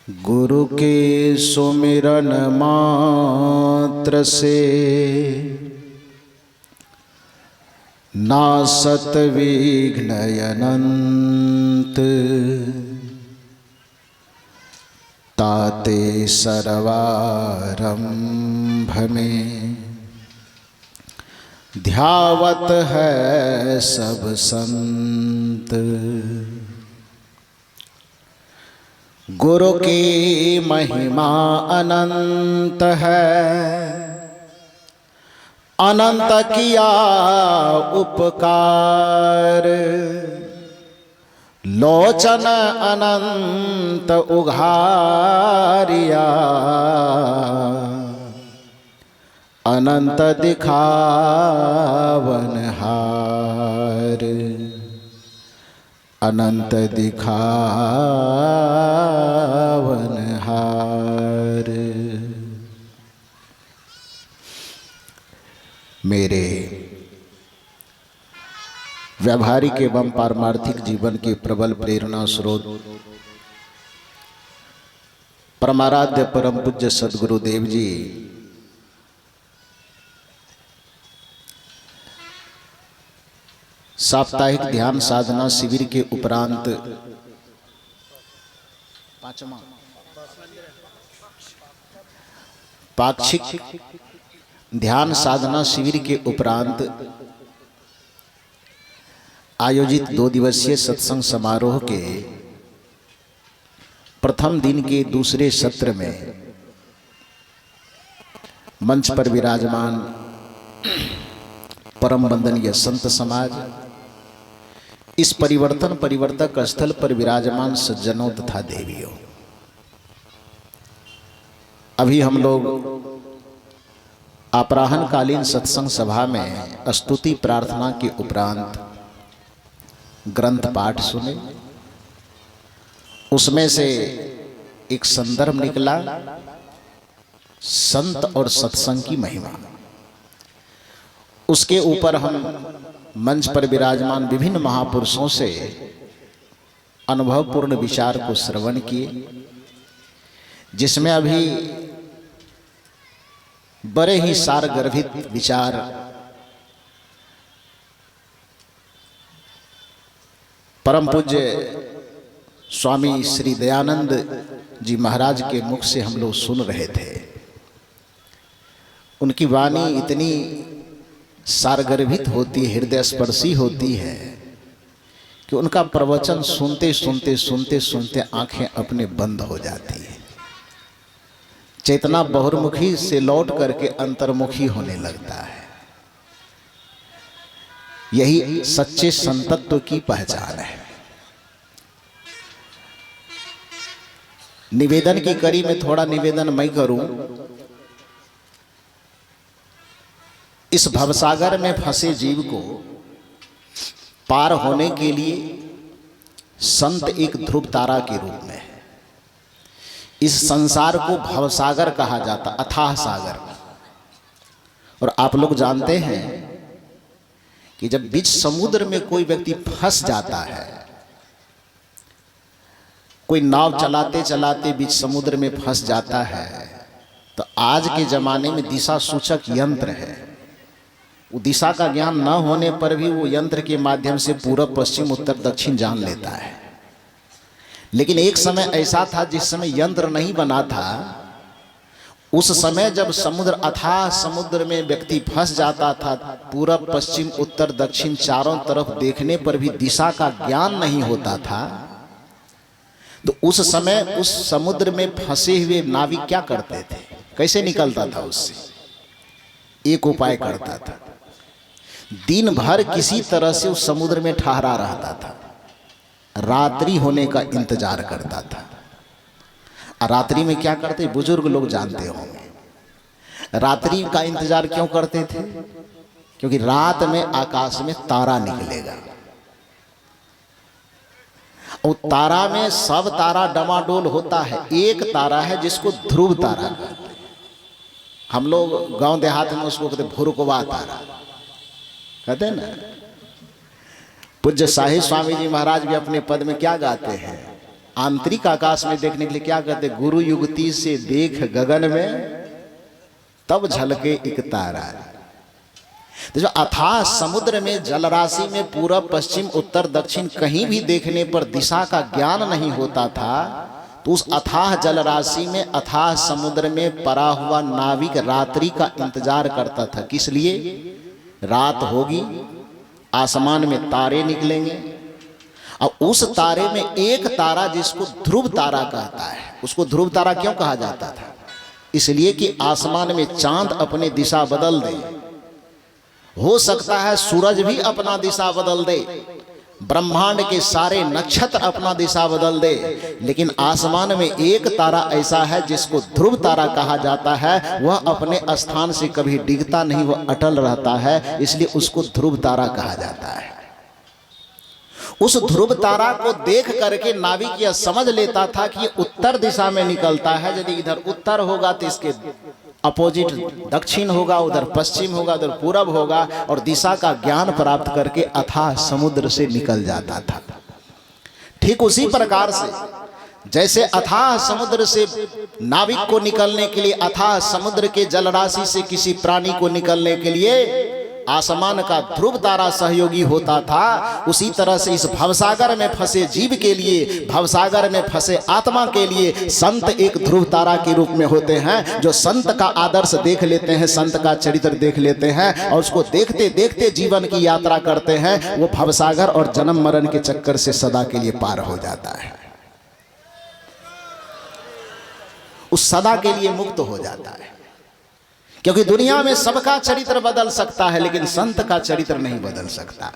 गुरु के सुमिरन मात्र से नासत विघ्न अनंत, ताते सर्वारंभ में ध्यावत है सब संत। गुरु की महिमा अनंत है, अनंत किया उपकार। लोचन अनंत उघारिया, अनंत दिखावनहार। अनंत दिखावनहार। मेरे व्यावहारिक एवं पारमार्थिक जीवन के प्रबल प्रेरणा स्रोत परमाराध्य परम पूज्य सद्गुरुदेव जी साप्ताहिक ध्यान साधना शिविर के उपरांत पाक्षिक ध्यान साधना शिविर के उपरांत आयोजित 2 दिवसीय सत्संग समारोह के प्रथम दिन के दूसरे सत्र में मंच पर विराजमान परम वंदनीय संत समाज, इस परिवर्तक स्थल पर विराजमान सज्जनों तथा देवियों, अभी हम लोग अपराह्नकालीन सत्संग सभा में स्तुति प्रार्थना के उपरांत ग्रंथ पाठ सुने। उसमें से एक संदर्भ निकला, संत और सत्संग की महिमा। उसके ऊपर हम मंच पर विराजमान विभिन्न महापुरुषों से अनुभवपूर्ण विचार को श्रवण किए, जिसमें अभी बड़े ही सारगर्भित विचार परम पूज्य स्वामी श्री दयानंद जी महाराज के मुख से हम लोग सुन रहे थे। उनकी वाणी इतनी सारगर्भित होती, हृदय स्पर्शी होती है कि उनका प्रवचन सुनते सुनते आंखें अपने बंद हो जाती है। चेतना बहुर्मुखी से लौट करके अंतर्मुखी होने लगता है। यही सच्चे संतत्व की पहचान है। निवेदन की कड़ी में थोड़ा निवेदन मैं करूं। इस भवसागर में फंसे जीव को पार होने के लिए संत एक ध्रुव तारा के रूप में है। इस संसार को भवसागर कहा जाता, अथाह सागर। और आप लोग जानते हैं कि जब बीच समुद्र में कोई व्यक्ति फंस जाता है, कोई नाव चलाते चलाते बीच समुद्र में फंस जाता है, तो आज के जमाने में दिशा सूचक यंत्र है। वो दिशा का ज्ञान न होने पर भी वो यंत्र के माध्यम से पूर्व पश्चिम उत्तर दक्षिण जान लेता है। लेकिन एक समय ऐसा था जिस समय यंत्र नहीं बना था। उस समय जब समुद्र, अथाह समुद्र में व्यक्ति फंस जाता था, पूरब पश्चिम उत्तर दक्षिण चारों तरफ देखने पर भी दिशा का ज्ञान नहीं होता था, तो उस समय उस समुद्र में फंसे हुए नाविक क्या करते थे, कैसे निकलता था? उससे एक उपाय करता था, दिन भर किसी तरह से उस समुद्र में ठहरा रहता था, रात्रि होने का इंतजार करता था। और रात्रि में क्या करते, बुजुर्ग लोग जानते होंगे। रात्रि का इंतजार क्यों करते थे? क्योंकि रात में आकाश में तारा निकलेगा। और तारा में सब तारा डमाडोल होता है, एक तारा है जिसको ध्रुव तारा कहते हैं। हम लोग गांव देहात में उसको कहते भुरकवा तारा कहते हैं ना। पूज्य साहिब स्वामी जी महाराज भी अपने पद में क्या गाते हैं, आंतरिक आकाश में देखने के लिए क्या कहते, गुरु युगति से देख गगन में तब झलके एक तारा। तो जो अथाह समुद्र में जलराशि में पूरब पश्चिम उत्तर दक्षिण कहीं भी देखने पर दिशा का ज्ञान नहीं होता था, तो उस अथाह जलराशि में अथाह समुद्र में पड़ा हुआ नाविक रात्रि का इंतजार करता था। किस लिए? रात होगी, आसमान में तारे निकलेंगे, और उस तारे में एक तारा जिसको ध्रुव तारा कहता है, उसको ध्रुव तारा क्यों कहा जाता था? इसलिए कि आसमान में चांद अपने दिशा बदल दे, हो सकता है सूरज भी अपना दिशा बदल दे, ब्रह्मांड के सारे नक्षत्र अपना दिशा बदल दे, लेकिन आसमान में एक तारा ऐसा है जिसको ध्रुव तारा कहा जाता है। वह अपने स्थान से कभी डिगता नहीं, वह अटल रहता है, इसलिए उसको ध्रुव तारा कहा जाता है। उस ध्रुव तारा को देख करके नाविक यह समझ लेता था कि ये उत्तर दिशा में निकलता है, यदि इधर उत्तर होगा तो इसके अपोजिट दक्षिण होगा, उधर पश्चिम होगा, उधर पूरब होगा, और दिशा का ज्ञान प्राप्त करके अथाह समुद्र से निकल जाता था। ठीक उसी प्रकार से जैसे अथाह समुद्र से नाविक को निकलने के लिए, अथाह समुद्र के जलराशि से किसी प्राणी को निकलने के लिए आसमान का ध्रुव तारा सहयोगी होता था, उसी तरह से इस भवसागर में फंसे जीव के लिए, भवसागर में फंसे आत्मा के लिए संत एक ध्रुव तारा के रूप में होते हैं, जो संत का आदर्श देख लेते हैं, संत का चरित्र देख लेते हैं, और उसको देखते देखते जीवन की यात्रा करते हैं। वो भवसागर और जन्म मरण के चक्कर से सदा के लिए पार हो जाता है, उस सदा के लिए मुक्त हो जाता है। क्योंकि दुनिया में सबका चरित्र बदल सकता है, लेकिन संत का चरित्र नहीं बदल सकता।